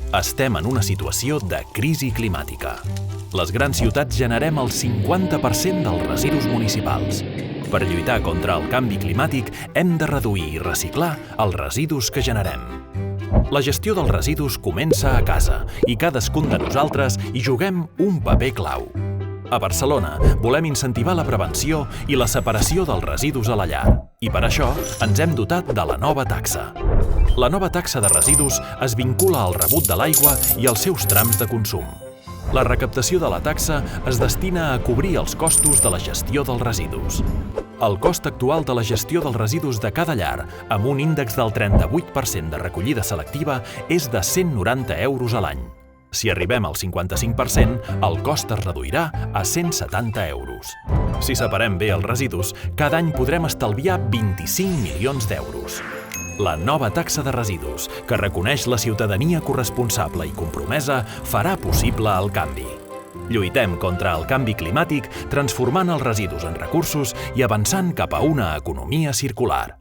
Estem en una situació de crisi climàtica. Les grans ciutats generem el 50% dels residus municipals. Per lluitar contra el canvi climàtic, hem de reduir i reciclar els residus que generem. La gestió dels residus comença a casa i cadascun de nosaltres hi juguem un paper clau. A Barcelona volem incentivar la prevenció i la separació dels residus a la llar. I per això ens hem dotat de la nova taxa. La nova taxa de residus es vincula al rebut de l'aigua i als seus trams de consum. La recaptació de la taxa es destina a cobrir els costos de la gestió dels residus. El cost actual de la gestió dels residus de cada llar, amb un índex del 38% de recollida selectiva, és de 190 euros a l'any. Si arribem al 55%, el cost es reduirà a 170 euros. Si separem bé els residus, cada any podrem estalviar 25 milions d'euros. La nova taxa de residus, que reconeix la ciutadania corresponsable i compromesa, farà possible el canvi. Lluitem contra el canvi climàtic transformant els residus en recursos i avançant cap a una economia circular.